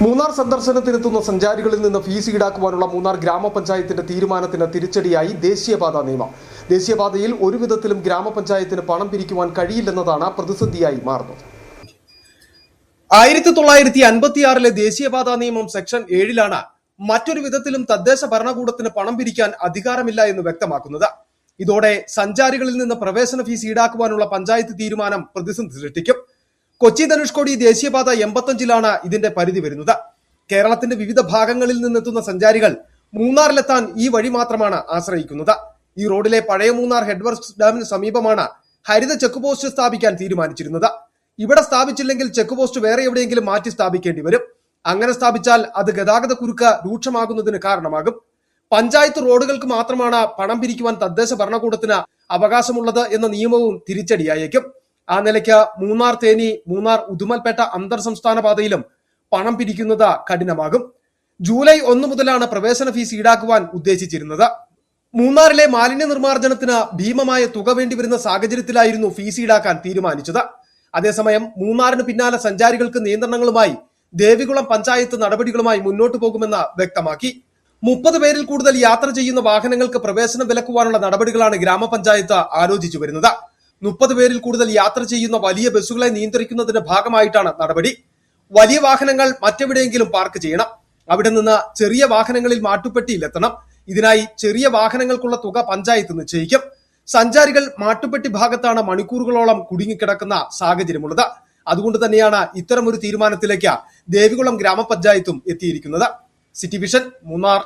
മൂന്നാർ സന്ദർശനത്തിനെത്തുന്ന സഞ്ചാരികളിൽ നിന്ന് ഫീസ് ഈടാക്കുവാനുള്ള മൂന്നാർ ഗ്രാമപഞ്ചായത്തിന്റെ തീരുമാനത്തിന് തിരിച്ചടിയായി ദേശീയപാത നിയമം. ദേശീയപാതയിൽ ഒരു വിധത്തിലും ഗ്രാമപഞ്ചായത്തിന് പണം പിരിക്കുവാൻ കഴിയില്ലെന്നതാണ് പ്രതിസന്ധിയായി മാറുന്നത്. 1956 ദേശീയപാത നിയമം സെക്ഷൻ 7 മറ്റൊരു വിധത്തിലും തദ്ദേശ ഭരണകൂടത്തിന് പണം പിരിക്കാൻ അധികാരമില്ല എന്ന് വ്യക്തമാക്കുന്നത്. ഇതോടെ സഞ്ചാരികളിൽ നിന്ന് പ്രവേശന ഫീസ് ഈടാക്കുവാനുള്ള പഞ്ചായത്ത് തീരുമാനം പ്രതിസന്ധി സൃഷ്ടിക്കും. കൊച്ചി ധനുഷ്കോടി ദേശീയപാത 85 ഇതിന്റെ പരിധി വരുന്നത്. കേരളത്തിന്റെ വിവിധ ഭാഗങ്ങളിൽ നിന്നെത്തുന്ന സഞ്ചാരികൾ മൂന്നാറിലെത്താൻ ഈ വഴി മാത്രമാണ് ആശ്രയിക്കുന്നത്. ഈ റോഡിലെ പഴയ മൂന്നാർ ഹെഡ്വർക്സ് ഡാമിന് സമീപമാണ് ഹരിത ചെക്ക് പോസ്റ്റ് സ്ഥാപിക്കാൻ തീരുമാനിച്ചിരുന്നത്. ഇവിടെ സ്ഥാപിച്ചില്ലെങ്കിൽ ചെക്ക് പോസ്റ്റ് വേറെ എവിടെയെങ്കിലും മാറ്റി സ്ഥാപിക്കേണ്ടി വരും. അങ്ങനെ സ്ഥാപിച്ചാൽ അത് ഗതാഗത കുരുക്ക് രൂക്ഷമാകുന്നതിന് കാരണമാകും. പഞ്ചായത്ത് റോഡുകൾക്ക് മാത്രമാണ് പണം പിരിക്കുവാൻ തദ്ദേശ ഭരണകൂടത്തിന് അവകാശമുള്ളത് എന്ന നിയമവും തിരിച്ചടിയായേക്കും. ആ നിലയ്ക്ക് മൂന്നാർ തേനി, മൂന്നാർ ഉദുമൽപേട്ട അന്തർ സംസ്ഥാന പാതയിലും പണം പിരിക്കുന്നത് കഠിനമാകും. ജൂലൈ 1 മുതലാണ് പ്രവേശന ഫീസ് ഈടാക്കുവാൻ ഉദ്ദേശിച്ചിരുന്നത്. മൂന്നാറിലെ മാലിന്യ നിർമ്മാർജ്ജനത്തിന് ഭീമമായ തുക വേണ്ടിവരുന്ന സാഹചര്യത്തിലായിരുന്നു ഫീസ് ഈടാക്കാൻ തീരുമാനിച്ചത്. അതേസമയം മൂന്നാറിന് പിന്നാലെ സഞ്ചാരികൾക്ക് നിയന്ത്രണങ്ങളുമായി ദേവികുളം പഞ്ചായത്ത് നടപടികളുമായി മുന്നോട്ടു പോകുമെന്ന് വ്യക്തമാക്കി. 30 പേരിൽ കൂടുതൽ യാത്ര ചെയ്യുന്ന വാഹനങ്ങൾക്ക് പ്രവേശനം വിലക്കുവാനുള്ള നടപടികളാണ് ഗ്രാമപഞ്ചായത്ത് ആലോചിച്ചു വരുന്നത്. 30 പേരിൽ കൂടുതൽ യാത്ര ചെയ്യുന്ന വലിയ ബസ്സുകളെ നിയന്ത്രിക്കുന്നതിന്റെ ഭാഗമായിട്ടാണ് നടപടി. വലിയ വാഹനങ്ങൾ മറ്റെവിടെയെങ്കിലും പാർക്ക് ചെയ്യണം. അവിടെ നിന്ന് ചെറിയ വാഹനങ്ങളിൽ മാട്ടുപ്പെട്ടിയിലെത്തണം. ഇതിനായി ചെറിയ വാഹനങ്ങൾക്കുള്ള തുക പഞ്ചായത്ത് നിശ്ചയിക്കും. സഞ്ചാരികൾ മാട്ടുപ്പെട്ടി ഭാഗത്താണ് മണിക്കൂറുകളോളം കുടുങ്ങിക്കിടക്കുന്ന സാഹചര്യമുള്ളത്. അതുകൊണ്ട് തന്നെയാണ് ഇത്തരമൊരു തീരുമാനത്തിലേക്ക് ദേവികുളം ഗ്രാമപഞ്ചായത്തും എത്തിയിരിക്കുന്നത്. City vision, Munnar.